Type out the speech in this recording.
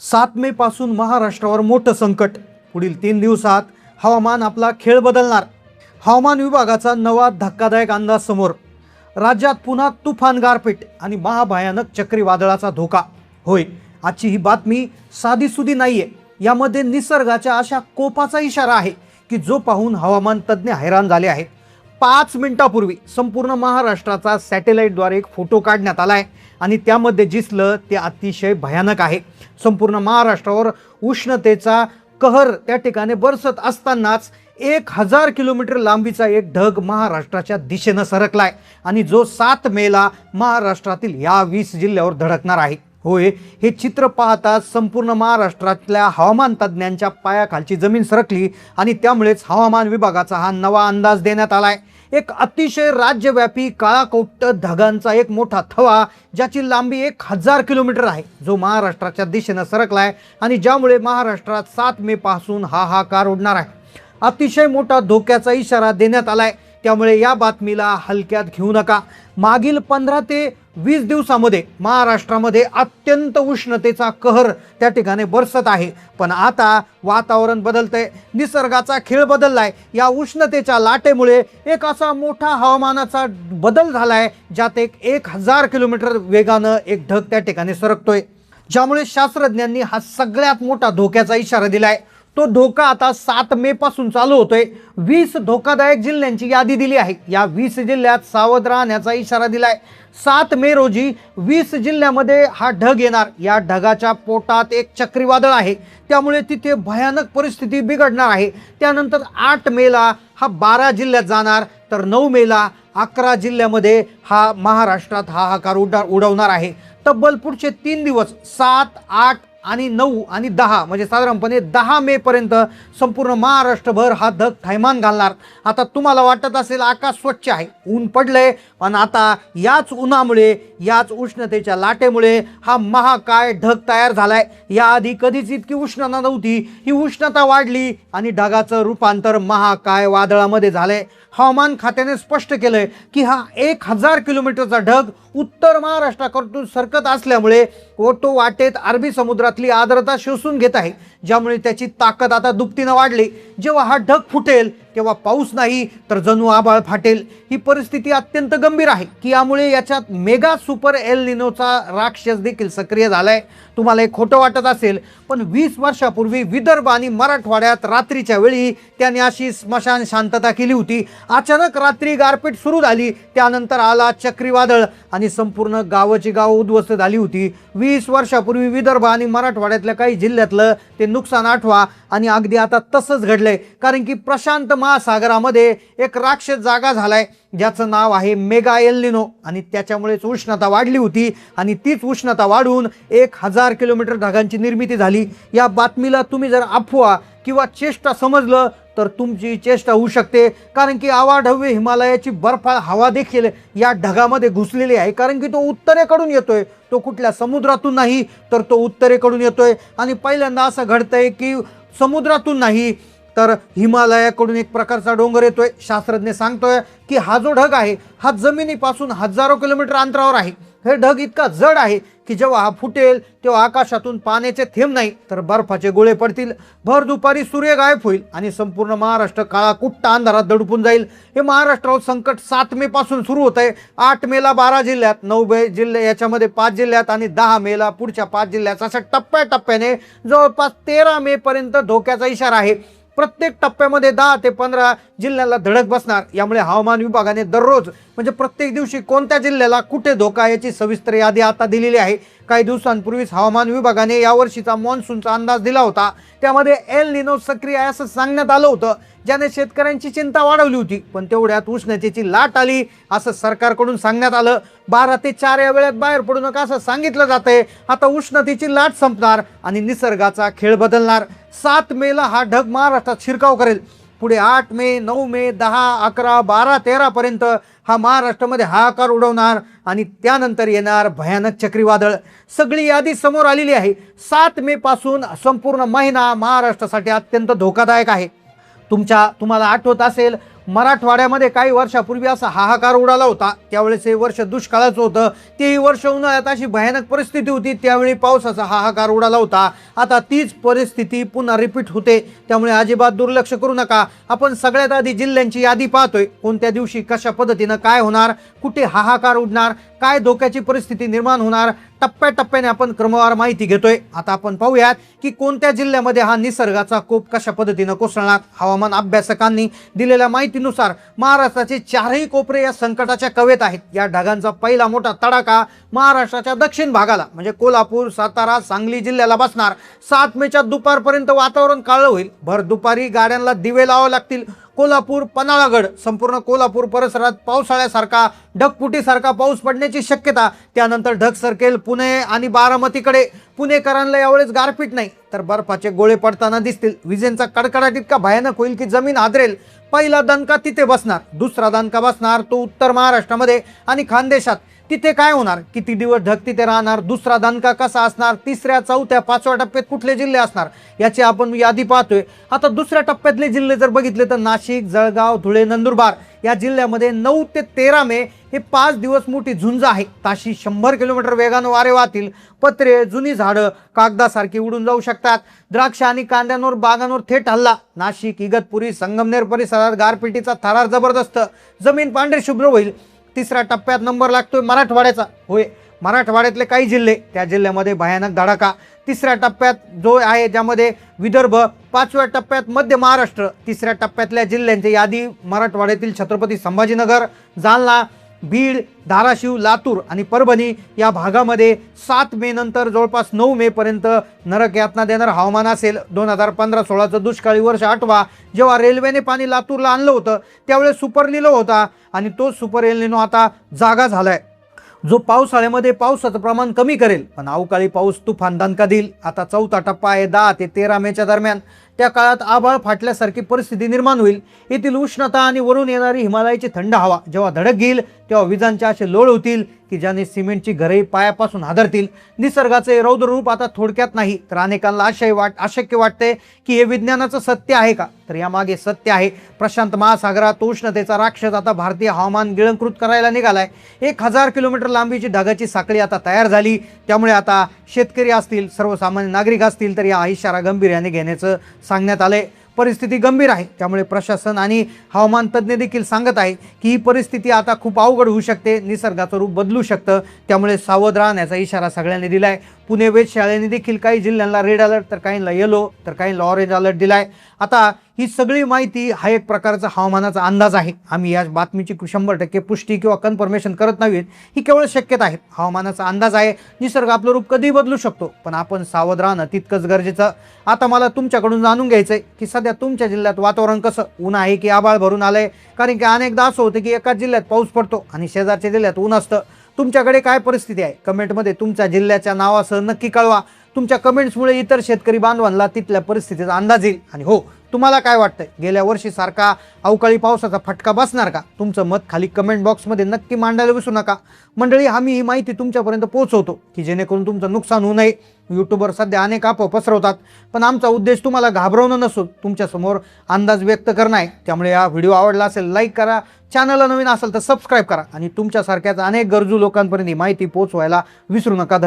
7 मे पासून महाराष्ट्रावर मोठं संकट. पुढील 3 दिवसात हवामान आपला खेळ बदलणार. हवामान विभागाचा नवा धक्कादायक अंदाज समोर. राज्यात पुन्हा तुफान गारपीट आणि महाभयानक चक्रीवादळाचा धोका. होय, आजची ही बातमी साधीसुधी नाहीये. यामध्ये निसर्गाच्या अशा कोपाचा इशारा आहे की जो पाहून हवामान तज्ज्ञ हैराण झाले आहेत. 5 मिनिटापूर्वी संपूर्ण महाराष्ट्राचा सॅटेलाइटद्वारे एक फोटो काढण्यात आलाय आणि त्यामध्ये दिसलं ते अतिशय भयानक आहे. संपूर्ण महाराष्ट्रावर उष्णतेचा कहर त्या ठिकाणी बरसत असतानाच 1000 किलोमीटर लांबीचा एक ढग महाराष्ट्राच्या दिशेनं सरकलाय आणि जो 7 मेला महाराष्ट्रातील या 20 जिल्ह्यावर धडकणार आहे. होय, हे चित्र पाहता संपूर्ण महाराष्ट्रातल्या हवामान तज्ज्ञांच्या पायाखालची जमीन सरकली आणि त्यामुळेच हवामान विभागाचा हा नवा अंदाज देण्यात आलाय. एक अतिशय राज्यव्यापी काळाकोट्ट ढगांचा एक मोठा थवा ज्याची लांबी 1000 किलोमीटर आहे, जो महाराष्ट्राच्या दिशेनं सरकलाय आणि ज्यामुळे महाराष्ट्रात 7 मे पासून हाहाकार उडणार आहे. अतिशय मोठा धोक्याचा इशारा देण्यात आलाय. त्यामुळे या बातमीला हलक्यात घेऊ नका. मागील 15 ते 20 दिवसामध्ये महाराष्ट्रामध्ये अत्यंत उष्णतेचा कहर त्या ठिकाणी बरसत आहे. पण आता वातावरण बदलतंय, निसर्गाचा खेळ बदललाय. या उष्णतेच्या लाटेमुळे एक असा मोठा हवामानाचा बदल झालाय ज्यात 1000 किलोमीटर वेगानं एक ढग त्या ठिकाणी सरकतोय, ज्यामुळे शास्त्रज्ञांनी हा सगळ्यात मोठा धोक्याचा इशारा दिलाय. तो धोका आता 7 मे पासून चालू होतोय. 20 धोकादायक जिल्ह्यांची यादी दिली आहे. या 20 जिल्ह्यात सावध राहण्याचा इशारा दिलाय. 7 मे रोजी 20 जिल्ह्यामध्ये हा ढग येणार. या ढगाच्या पोटात एक चक्रीवादळ आहे, त्यामुळे तिथे भयानक परिस्थिती बिघडणार आहे. त्यानंतर 8 मेला हा 12 जिल्ह्यात जाणार, तर 9 मेला 11 जिल्ह्यामध्ये हा महाराष्ट्रात हाहाकार उडवणार आहे. तब्बल पुढचे 3 दिवस 7, 8 आणि 9 आणि 10 म्हणजे साधारणपणे 10 मे पर्यंत संपूर्ण महाराष्ट्रभर हा ढग थैमान घालणार. आता तुम्हाला वाटत असेल आकाश स्वच्छ आहे, ऊन पडलंय, पण आता याच उन्हामुळे, याच उष्णतेच्या लाटेमुळे हा महाकाय ढग तयार झालाय. याआधी कधीच इतकी उष्णता नव्हती. ही उष्णता वाढली आणि ढगाचं रूपांतर महाकाय वादळामध्ये झालंय. हवामान खात्याने स्पष्ट केलंय की हा 1000 किलोमीटरचा ढग उत्तर महाराष्ट्राकडून सरकत असल्यामुळे तो वाटेत अरबी समुद्रातली आर्द्रता शोषून घेत आहे, ज्यामुळे त्याची ताकद आता दुपटीनं वाढली. जेव्हा हा ढग फुटेल तेव्हा पाऊस नाही तर जणू आभाळ फाटेल. ही परिस्थिती अत्यंत गंभीर आहे की यामुळे याच्यात मेगा सुपर एल निनोचा राक्षस देखील सक्रिय झालाय. तुम्हाला एक खोटं वाटत असेल, पण 20 वर्षापूर्वी विदर्भ आणि मराठवाड्यात रात्रीच्या वेळी त्याने अशी स्मशान शांतता केली होती. अचानक रात्री गारपीट सुरू झाली, त्यानंतर आला चक्रीवादळ आणि संपूर्ण गावाची गाव उद्ध्वस्त झाली होती. 20 वर्षापूर्वी विदर्भ आणि मराठवाड्यातल्या काही जिल्ह्यातलं ते नुकसान आठवा आणि अगदी आता तसंच घडलंय. कारण की प्रशांत महासागरामध्ये एक राक्षस जागा झालाय ज्याचं नाव आहे मेगा एल निनो आणि त्याच्यामुळेच उष्णता वाढली होती आणि तीच उष्णता वाढून 1000 किलोमीटर ढगांची निर्मिती झाली. या बातमीला तुम्ही जर अफवा किंवा चेष्टा समजलं तर तुमची चेष्टा होऊ शकते, कारण की अवाढव्य हिमालयाची बर्फाळ हवा देखील या ढगामध्ये घुसलेली आहे. कारण की तो उत्तरेकडून येतोय, तो कुठल्या समुद्रातून नाही तर तो उत्तरेकडून येतोय. आणि पहिल्यांदा असं घडतंय की समुद्रातून नाही तर हिमालयाकडून एक प्रकारचा डोंगर येतोय. शास्त्रज्ञ सांगतोय की हा जो ढग आहे हा जमिनीपासून हजारो किलोमीटर अंतरावर आहे. हे ढग इतका जड आहे की जेव्हा हा फुटेल तेव्हा आकाशातून पाण्याचे थेंब नाही तर बर्फाचे गोळे पडतील. भर दुपारी सूर्य गायब होईल आणि संपूर्ण महाराष्ट्र काळा कुट्ट अंधारात दडपून जाईल. हे महाराष्ट्रावर संकट 7 मे पासून सुरू होत आहे. 8 मेला 12 जिल्ह्यात, 9 जिल्हे याच्यामध्ये 5 जिल्ह्यात आणि 10 मेला पुढच्या 5 जिल्ह्यात, असं टप्प्याटप्प्याने जवळपास 13 मे पर्यंत धोक्याचा इशारा आहे. प्रत्येक टप्प्यामध्ये 10 ते 15 जिल्ह्याला धडक बसणार. यामुळे हवामान विभागाने दररोज म्हणजे प्रत्येक दिवशी कोणत्या जिल्ह्याला कुठे धोका याची सविस्तर यादी आता दिलेली आहे. काही दिवसांपूर्वीच हवामान विभागाने यावर्षीचा मान्सूनचा अंदाज दिला होता. त्यामध्ये एल निनो सक्रिय आहे असं सांगण्यात आलं होतं, ज्याने शेतकऱ्यांची चिंता वाढवली होती. पण तेवढ्यात उष्णतेची लाट आली असं सरकारकडून सांगण्यात आलं. 12 ते 4 या वेळेत बाहेर पडू नका असं सांगितलं जातंय. आता उष्णतेची लाट संपणार आणि निसर्गाचा खेळ बदलणार. 7 मेला हा ढग महाराष्ट्रात शिरकाव करेल. पुढे 8 मे, 9 मे, 10, 11, 12, 13 पर्यंत हा महाराष्ट्रामध्ये हाहाकार उडवणार आणि त्यानंतर येणार भयानक चक्रीवादळ. सगळी यादी समोर आलेली आहे. 7 मे पासून संपूर्ण महिना महाराष्ट्रासाठी अत्यंत धोकादायक आहे. तुम्हाला आठवत असेल मराठवाड्यामध्ये काही वर्षापूर्वी असा हाहाकार उडाला होता। त्यावेळेस हे वर्ष दुष्काळाचं होतं, तेही वर्ष उन्हाळ्यात अशी भयानक परिस्थिती होती, त्यावेळी पावसाचा हाहाकार उडाला होता। आता तीच परिस्थिती पुन्हा रिपीट होते, त्यामुळे अजिबात दुर्लक्ष करू नका। आपण सगळ्यात आधी जिल्ह्यांची यादी पाहतोय, कोणत्या दिवशी कशा पद्धतीनं काय होणार, कुठे हाहाकार उडणार, काय धोक्याची परिस्थिती निर्माण होणार, टप्प्याटप्प्याने आपण क्रमवार माहिती घेतोय। आता आपण पाहूयात की कोणत्या जिल्ह्यामध्ये हा निसर्गाचा कोप कशा पद्धतीनं कोसळणार। हवामान अभ्यासकांनी दिलेल्या माहितीनुसार महाराष्ट्राचे चारही कोपरे या संकटाच्या कवेत आहेत। या ढगांचा पहिला मोठा तडाखा महाराष्ट्राच्या दक्षिण भागाला म्हणजे कोल्हापूर, सातारा, सांगली जिल्ह्याला बसणार। 7 मेच्या दुपारपर्यंत वातावरण काळं होईल। भर दुपारी गाड्यांना दिवे लावावे लागतील। कोल्हापूर, पन्हाळागड, संपूर्ण कोल्हापूर परिसरात पावसाळ्यासारखा ढगफुटीसारखा पाऊस पडण्याची शक्यता। त्यानंतर ढग सरकेल पुणे आणि बारामतीकडे। पुणेकरांना यावेळेस गारपीट नाही तर बर्फाचे गोळे पडताना दिसतील। विजेंचा कडकडाट इतका भयानक होईल की जमीन हादरेल। पहिला दणका तिथे बसणार, दुसरा दणका बसणार तो उत्तर महाराष्ट्रामध्ये आणि खानदेशात। तिथे काय होणार, किती दिवस ढग तिथे राहणार, दुसरा दणका कसा असणार, तिसऱ्या, चौथ्या, 5व्या टप्प्यात कुठले जिल्हे असणार याची आपण यादी पाहतोय। आता दुसऱ्या टप्प्यातले जिल्हे जर बघितले तर नाशिक, जळगाव, धुळे, नंदुरबार या जिल्ह्यामध्ये 9 ते 13 मे हे 5 दिवस मोठी झुंज आहे। ताशी 100 किलोमीटर वेगानं वारे वाहतील। पत्रे, जुनी झाडं कागदासारखी उडून जाऊ शकतात। द्राक्ष आणि कांद्यांवर, बागांवर थेट हल्ला। नाशिक, इगतपुरी, संगमनेर परिसरात गारपिटीचा थरार जबरदस्त। जमीन पांढरी शुभ्र होईल। तिसऱ्या टप्प्यात नंबर लागतोय मराठवाड्याचा। होय, मराठवाड्यातले काही जिल्हे, त्या जिल्ह्यामध्ये भयानक धडाका। तिसऱ्या टप्प्यात जो आहे ज्यामध्ये विदर्भ, 5व्या टप्प्यात मध्य महाराष्ट्र। तिसऱ्या टप्प्यातल्या जिल्ह्यांची यादी मराठवाड्यातील छत्रपती संभाजीनगर, जालना, बीड, धाराशिव, लातूर आणि परभणी या भागामध्ये 7 मे नंतर जवळपास 9 मे पर्यंत नरक यातना देणारं हवामान असेल। 2015-16चं दुष्काळी वर्ष आठवा, जेव्हा रेल्वेने पाणी लातूरला आणलं होतं त्यावेळेस सुपर एल निनो होता आणि तो सुपर एल निनो आता जागा झालाय, जो पावसाळ्यामध्ये पावसाचं प्रमाण कमी करेल पण अवकाळी पाऊस तुफान दणका देईल। आता चौथा टप्पा आहे 10 ते 13 मेच्या दरम्यान। त्या काळात आभाळ फाटल्यासारखी परिस्थिती निर्माण होईल। येथील उष्णता आणि वरून येणारी हिमालयाची थंड हवा जेव्हा धडक घेईल तेव्हा विजांचे असे लोळ होतील की ज्याने सिमेंटची घरे पायापासून हादरतील। निसर्गाचे रौद्र रूप आता थोडक्यात नाही तर अनेकांना अशक्य वाटते की हे विज्ञानाचं सत्य आहे का, तर यामागे सत्य आहे। प्रशांत महासागरात उष्णतेचा राक्षस आता भारतीय हवामान गिळंकृत करायला निघालाय। 1000 किलोमीटर लांबीची ढगाची साखळी आता तयार झाली। त्यामुळे आता शेतकरी असतील, सर्वसामान्य नागरिक असतील तर या इशारा गंभीर्याने घेण्याचं सांगण्यात आलंय। परिस्थिती गंभीर आहे, त्यामुळे प्रशासन आणि हवामान तज्ज्ञ देखील सांगत आहे की ही परिस्थिती आता खूप अवघड होऊ शकते, निसर्गाचं रूप बदलू शकतं। त्यामुळे सावध राहण्याचा इशारा सगळ्यांनी दिलाय। पुणे वेधशाळेने देखील काही जिल्ह्यांना रेड अलर्ट तर काहींना येलो तर काहींना ऑरेंज अलर्ट दिलाय। आता ही सगळी माहिती हा एक प्रकारचा हवामानाचा अंदाज आहे। आम्ही या बातमीची 100% पुष्टी किंवा कन्फर्मेशन करत नाहीत, ही केवळ शक्यता आहे, हवामानाचा अंदाज आहे। निसर्ग आपलं रूप कधी बदलू शकतो, पण आपण सावध राहणं तितकंच गरजेचं। आता मला तुमच्याकडून जाणून घ्यायचंय की सध्या तुमच्या जिल्ह्यात वातावरण कसं, ऊन आहे की आभाळ भरून आलंय? कारण की अनेकदा असं होतं की एकाच जिल्ह्यात पाऊस पडतो आणि शेजारच्या जिल्ह्यात ऊन असतं। तुमच्याकडे काय परिस्थिती आहे कमेंटमध्ये तुमच्या जिल्ह्याच्या नावासह नक्की कळवा। तुमच्या कमेंट्समुळे इतर शेतकरी बांधवांना तिथल्या परिस्थितीचा अंदाज येईल। आणि हो, तुम्हाला काय वाटतंय, गेल्या वर्षीसारखा अवकाळी पावसाचा फटका बसणार का? तुमचं मत खाली कमेंट बॉक्समध्ये नक्की मांडायला विसरू नका। मंडळी, आम्ही ही माहिती तुमच्यापर्यंत पोहोचवतो की जेणेकरून तुमचं नुकसान होऊ नये। यूट्यूबवर सध्या अनेक अफवा पसरवतात, पण आमचा उद्देश तुम्हाला घाबरवणं नसून तुमच्यासमोर अंदाज व्यक्त करणं आहे। त्यामुळे हा व्हिडिओ आवडला असेल लाईक करा, चॅनलला नवीन असेल तर सबस्क्राईब करा आणि तुमच्यासारख्याच अनेक गरजू लोकांपर्यंत ही माहिती पोहोचवायला विसरू नका।